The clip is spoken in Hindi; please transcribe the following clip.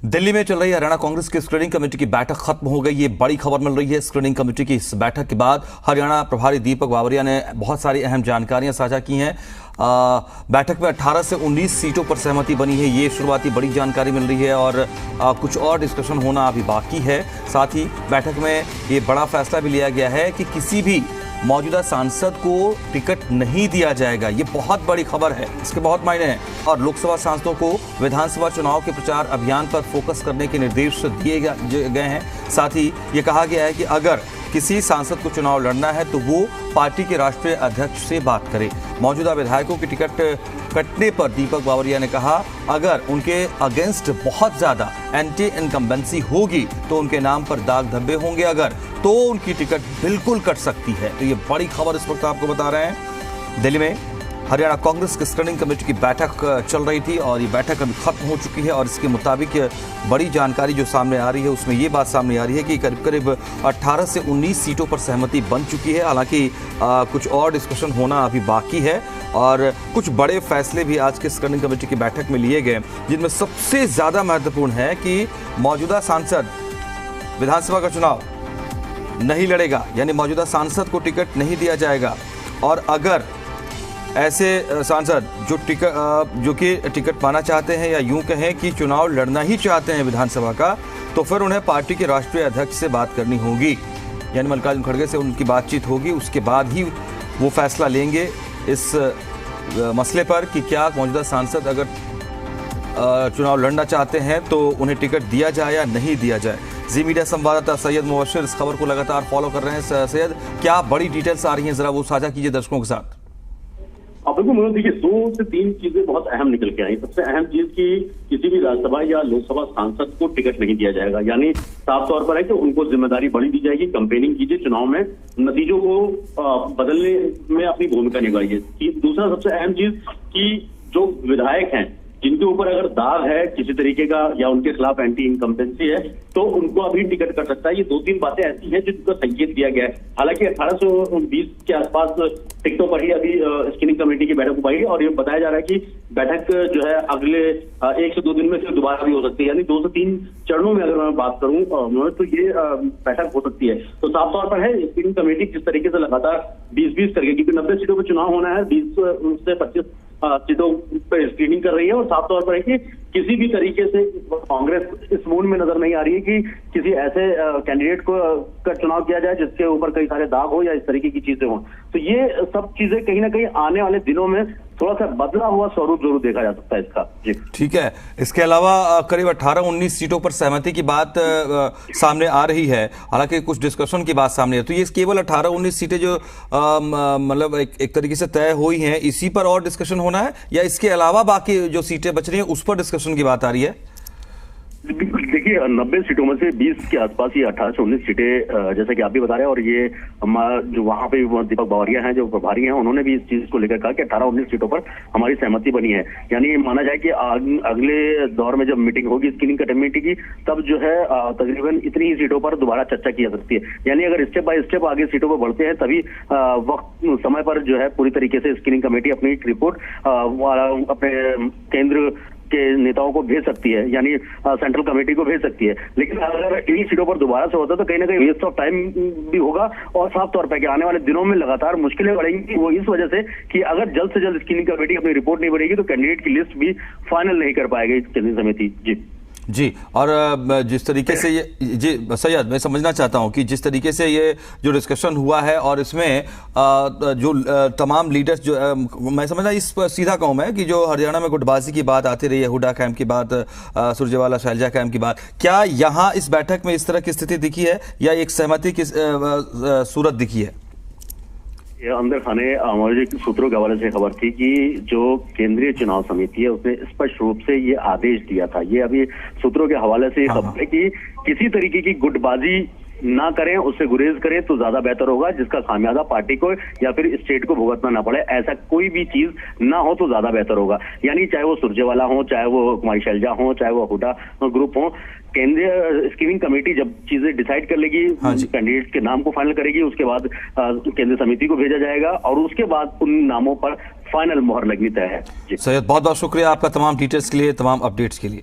दिल्ली में चल रही हरियाणा कांग्रेस की स्क्रीनिंग कमेटी की बैठक खत्म हो गई। ये बड़ी खबर मिल रही है। स्क्रीनिंग कमेटी की इस बैठक के बाद हरियाणा प्रभारी दीपक बावरिया ने बहुत सारी अहम जानकारियां साझा की हैं। बैठक में 18 से 19 सीटों पर सहमति बनी है। ये शुरुआती बड़ी जानकारी मिल रही है और कुछ और डिस्कशन होना अभी बाकी है। साथ ही बैठक में ये बड़ा फैसला भी लिया गया है कि किसी भी मौजूदा सांसद को टिकट नहीं दिया जाएगा। ये बहुत बड़ी खबर है, इसके बहुत मायने हैं। और लोकसभा सांसदों को विधानसभा चुनाव के प्रचार अभियान पर फोकस करने के निर्देश दिए गए हैं। साथ ही ये कहा गया है कि अगर किसी सांसद को चुनाव लड़ना है तो वो पार्टी के राष्ट्रीय अध्यक्ष से बात करे। मौजूदा विधायकों की टिकट कटने पर दीपक बावरिया ने कहा अगर उनके अगेंस्ट बहुत ज्यादा एंटी इनकम्बेंसी होगी तो उनके नाम पर दाग धब्बे होंगे, अगर तो उनकी टिकट बिल्कुल कट सकती है। तो ये बड़ी खबर इस वक्त आपको बता रहे हैं। दिल्ली में हरियाणा कांग्रेस की स्क्रीनिंग कमेटी की बैठक चल रही थी और ये बैठक अभी खत्म हो चुकी है और इसके मुताबिक बड़ी जानकारी जो सामने आ रही है उसमें ये बात सामने आ रही है कि करीब करीब 18 से 19 सीटों पर सहमति बन चुकी है। हालांकि कुछ और डिस्कशन होना अभी बाकी है और कुछ बड़े फैसले भी आज के स्क्रीनिंग कमेटी की बैठक में लिए गए, जिनमें सबसे ज़्यादा महत्वपूर्ण है कि मौजूदा सांसद विधानसभा का चुनाव नहीं लड़ेगा, यानी मौजूदा सांसद को टिकट नहीं दिया जाएगा। और अगर ऐसे सांसद जो कि टिकट पाना चाहते हैं या यूं कहें कि चुनाव लड़ना ही चाहते हैं विधानसभा का, तो फिर उन्हें पार्टी के राष्ट्रीय अध्यक्ष से बात करनी होगी, यानी मल्लिकार्जुन खड़गे से उनकी बातचीत होगी। उसके बाद ही वो फैसला लेंगे इस मसले पर कि क्या मौजूदा सांसद अगर चुनाव लड़ना चाहते हैं तो उन्हें टिकट दिया जाए या नहीं दिया जाए। जी मीडिया संवाददाता सैयद मुबशिर इस खबर को लगातार फॉलो कर रहे हैं। सैयद, क्या बड़ी डिटेल्स आ रही हैं, जरा वो साझा कीजिए दर्शकों के साथ। बिल्कुल मनोज, देखिए 2 से 3 चीजें बहुत अहम निकल के आई। सबसे अहम चीज कि किसी भी राज्यसभा या लोकसभा सांसद को टिकट नहीं दिया जाएगा, यानी साफ तौर पर है कि उनको जिम्मेदारी बढ़ी दी जाएगी, कैंपेनिंग कीजिए, चुनाव में नतीजों को बदलने में अपनी भूमिका निभाइए। दूसरा सबसे अहम चीज कि जो विधायक हैं जिनके ऊपर अगर दाग है किसी तरीके का या उनके खिलाफ एंटी इनकम्बेंसी है तो उनको अभी टिकट कर सकता है। ये 2-3 बातें ऐसी हैं जिनका संकेत दिया गया है। हालांकि 1820 के आसपास टिकटों पर ही अभी स्क्रीनिंग कमेटी की बैठक हुई और ये बताया जा रहा है कि बैठक जो है अगले 1 से 2 दिन में फिर दोबारा भी हो सकती है, यानी 2 से 3 चरणों में अगर मैं बात करूं तो ये बैठक हो सकती है। तो साफ तौर पर है स्क्रीनिंग कमेटी किस तरीके से लगातार 20-20 करके, क्योंकि 90 सीटों पर चुनाव होना है, 20 से 25 सीटों पर स्क्रीनिंग कर रही है। और साफ तौर पर है कि किसी भी तरीके से कांग्रेस इस मूड में नजर नहीं आ रही है कि किसी ऐसे कैंडिडेट को का चुनाव किया जाए जिसके ऊपर कई सारे दाग हो या इस तरीके की चीजें हो। तो ये सब चीजें कहीं ना कहीं आने वाले दिनों में थोड़ा सा बदला हुआ स्वरूप जरूर देखा जा सकता है इसका। जी ठीक है। इसके अलावा करीब 18-19 सीटों पर सहमति की बात सामने आ रही है। हालांकि कुछ डिस्कशन की बात सामने है, तो ये केवल 18-19 सीटें जो मतलब एक तरीके से तय हुई हैं, इसी पर और डिस्कशन होना है या इसके अलावा बाकी जो सीटें बच रही हैं उस पर डिस्कशन की बात आ रही है? देखिए 90 सीटों में से 20 के आसपास ये 18 से 19 सीटें जैसा कि आप भी बता रहे हैं। और ये जो वहां पे दीपक बावरिया हैं जो प्रभारी हैं, उन्होंने भी इस चीज को लेकर कहा कि 18-19 सीटों पर हमारी सहमति बनी है। यानी माना जाए कि अगले दौर में जब मीटिंग होगी स्क्रीनिंग कमेटी की, तब जो है तकरीबन इतनी ही सीटों पर दोबारा चर्चा की जा सकती है। यानी अगर स्टेप बाय स्टेप आगे सीटों पर बढ़ते हैं तभी वक्त समय पर जो है पूरी तरीके से स्क्रीनिंग कमेटी अपनी रिपोर्ट अपने केंद्र के नेताओं को भेज सकती है, यानी सेंट्रल कमेटी को भेज सकती है। लेकिन अगर इन्हीं सीटों पर दोबारा से होता तो कहीं ना कहीं वेस्ट ऑफ टाइम भी होगा और साफ तौर पर कि आने वाले दिनों में लगातार मुश्किलें बढ़ेंगी। वो इस वजह से कि अगर जल्द से जल्द स्क्रीनिंग कमेटी अपनी रिपोर्ट नहीं बढ़ेगी तो कैंडिडेट की लिस्ट भी फाइनल नहीं कर पाएगी केंद्रीय समिति। जी और जिस तरीके से ये जी सैयद, मैं समझना चाहता हूं कि जिस तरीके से ये जो डिस्कशन हुआ है और इसमें जो तमाम लीडर्स जो मैं समझना इस पर सीधा कहूं मैं कि जो हरियाणा में गुटबाजी की बात आती रही है, हुडा कैंप की बात, सुरजेवाला शैलजा कैंप की बात, क्या यहाँ इस बैठक में इस तरह की स्थिति दिखी है या एक सहमति की सूरत दिखी है? अंदर खाने हमारे सूत्रों के हवाले से खबर थी कि जो केंद्रीय चुनाव समिति है उसने स्पष्ट रूप से ये आदेश दिया था। ये अभी सूत्रों के हवाले से खबर है कि किसी तरीके की गुटबाजी ना करें, उससे गुरेज करें तो ज्यादा बेहतर होगा, जिसका खामियाजा पार्टी को या फिर स्टेट को भुगतना ना पड़े। ऐसा कोई भी चीज ना हो तो ज्यादा बेहतर होगा। यानी चाहे वो सुरजेवाला हो, चाहे वो कुमारी शैलजा हो, चाहे वो हुडा ग्रुप हो, केंद्रीय स्क्रीनिंग कमेटी जब चीजें डिसाइड कर लेगी, कैंडिडेट के नाम को फाइनल करेगी, उसके बाद केंद्रीय समिति को भेजा जाएगा और उसके बाद उन नामों पर फाइनल मोहर लगनी तय है। सैयद, बहुत बहुत शुक्रिया आपका तमाम डिटेल्स के लिए, तमाम अपडेट्स के लिए।